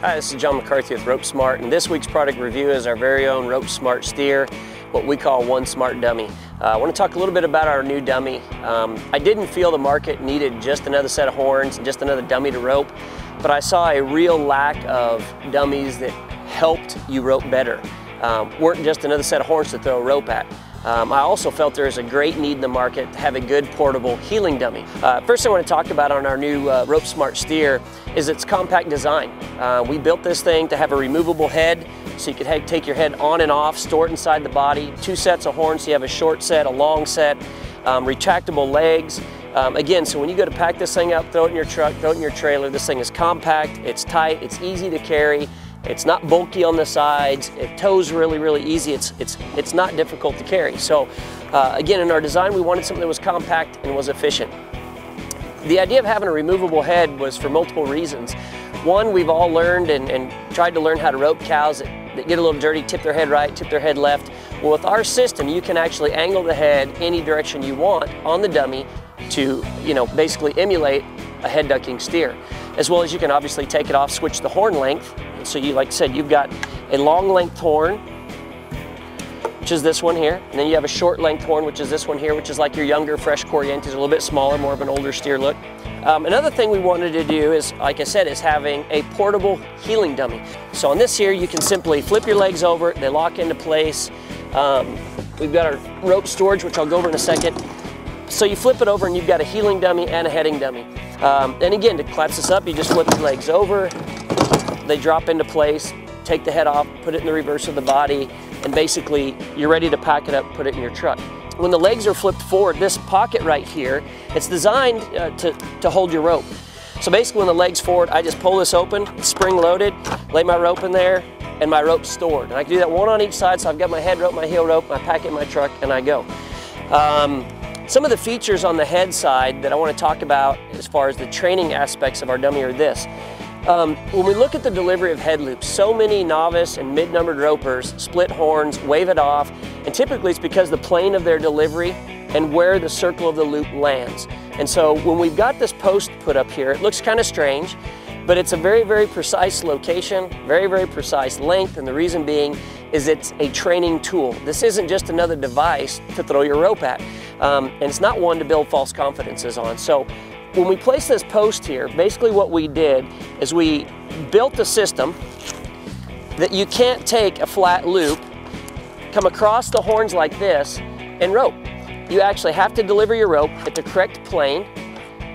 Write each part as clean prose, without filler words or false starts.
Hi, this is John McCarthy with RopeSmart, and this week's product review is our very own RopeSmart steer, what we call One Smart Dummy. I want to talk a little bit about our new dummy. I didn't feel the market needed just another set of horns and just another dummy to rope, but I saw a real lack of dummies that helped you rope better. Weren't just another set of horns to throw a rope at. I also felt there is a great need in the market to have a good portable heeling dummy. First thing I want to talk about on our new RopeSmart steer is its compact design. We built this thing to have a removable head, so you could take your head on and off, store it inside the body. 2 sets of horns, so you have a short set, a long set, retractable legs. Again, so when you go to pack this thing up, throw it in your truck, throw it in your trailer, this thing is compact, it's tight, it's easy to carry. It's not bulky on the sides. It tows really easy. It's not difficult to carry. So again, in our design, we wanted something that was compact and was efficient. The idea of having a removable head was for multiple reasons. One, we've all learned and tried to learn how to rope cows that get a little dirty, tip their head right, tip their head left. Well, with our system, you can actually angle the head any direction you want on the dummy to, basically emulate a head ducking steer. As well as you can obviously take it off, switch the horn length. So you, like I said, you've got a long length horn, which is this one here, and then you have a short length horn, which is this one here, which is like your younger, fresh Corrientes, a little bit smaller, more of an older steer look. Another thing we wanted to do is, like I said, is having a portable heeling dummy. So on this here, you can simply flip your legs over, they lock into place. We've got our rope storage, which I'll go over in a second. So you flip it over and you've got a heeling dummy and a heading dummy. And again, to collapse this up, you just flip your legs over, they drop into place, take the head off, put it in the reverse of the body, and basically you're ready to pack it up, put it in your truck. When the legs are flipped forward, this pocket right here, it's designed to hold your rope. So basically when the leg's forward, I just pull this open, it's spring loaded, lay my rope in there, and my rope's stored. And I can do that one on each side, so I've got my head rope, my heel rope, I pack it in my truck, and I go. Some of the features on the head side that I want to talk about as far as the training aspects of our dummy are this. When we look at the delivery of head loops, so many novice and mid-numbered ropers split horns, wave it off, and typically it's because the plane of their delivery and where the circle of the loop lands. And so when we've got this post put up here, it looks kind of strange, but it's a very precise location, very precise length, and the reason being is it's a training tool. This isn't just another device to throw your rope at, and it's not one to build false confidences on. So when we place this post here, basically what we did is we built a system that you can't take a flat loop, come across the horns like this, and rope. You actually have to deliver your rope at the correct plane,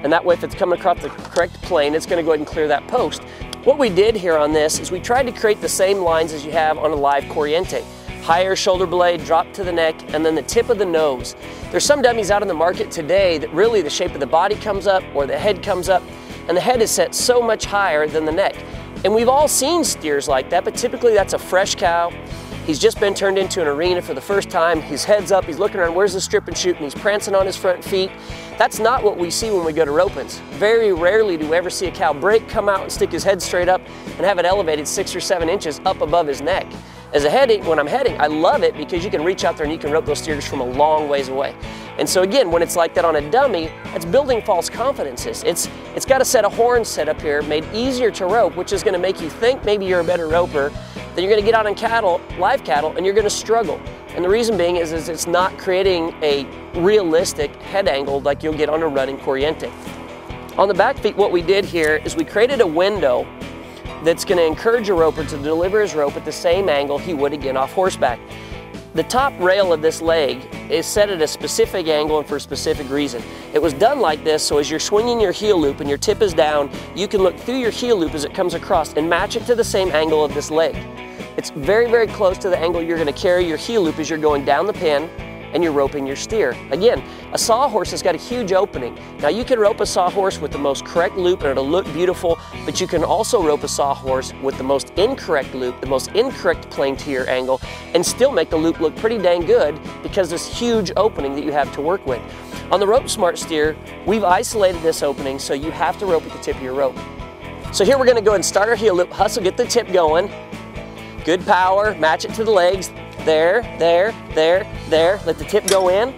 and that way if it's coming across the correct plane, it's going to go ahead and clear that post. What we did here on this is we tried to create the same lines as you have on a live Corriente. Higher shoulder blade, drop to the neck, and then the tip of the nose. There's some dummies out in the market today that really the shape of the body comes up or the head comes up, and the head is set so much higher than the neck. And we've all seen steers like that, but typically that's a fresh cow. He's just been turned into an arena for the first time. His head's up, he's looking around, where's the strip and shoot, and he's prancing on his front feet. That's not what we see when we go to ropings. Very rarely do we ever see a cow break, come out and stick his head straight up and have it elevated 6 or 7 inches up above his neck. As a heading, when I'm heading, I love it because you can reach out there and you can rope those steers from a long ways away. And so again, when it's like that on a dummy, it's building false confidences. It's got a set of horns set up here, made easier to rope, which is going to make you think maybe you're a better roper. Then you're going to get out on cattle, live cattle, and you're going to struggle. And the reason being is it's not creating a realistic head angle like you'll get on a running Corriente. On the back feet, what we did here is we created a window that's going to encourage a roper to deliver his rope at the same angle he would again off horseback. The top rail of this leg is set at a specific angle and for a specific reason. It was done like this so as you're swinging your heel loop and your tip is down, you can look through your heel loop as it comes across and match it to the same angle of this leg. It's very close to the angle you're going to carry your heel loop as you're going down the pin and you're roping your steer. Again, a sawhorse has got a huge opening. Now you can rope a sawhorse with the most correct loop and it'll look beautiful, but you can also rope a sawhorse with the most incorrect loop, the most incorrect plane to your angle, and still make the loop look pretty dang good because this huge opening that you have to work with. On the RopeSmart steer, we've isolated this opening so you have to rope at the tip of your rope. So here we're going to go ahead and start our heel loop, hustle, get the tip going. Good power, match it to the legs. There. Let the tip go in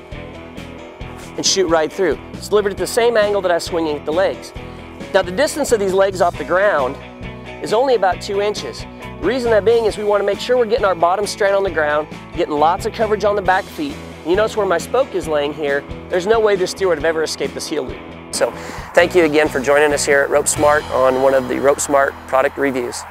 and shoot right through. It's delivered at the same angle that I was swinging at the legs. Now the distance of these legs off the ground is only about 2 inches. The reason that being is we want to make sure we're getting our bottom straight on the ground, getting lots of coverage on the back feet. You notice where my spoke is laying here, there's no way this steer would have ever escaped this heel loop. So thank you again for joining us here at RopeSmart on one of the RopeSmart product reviews.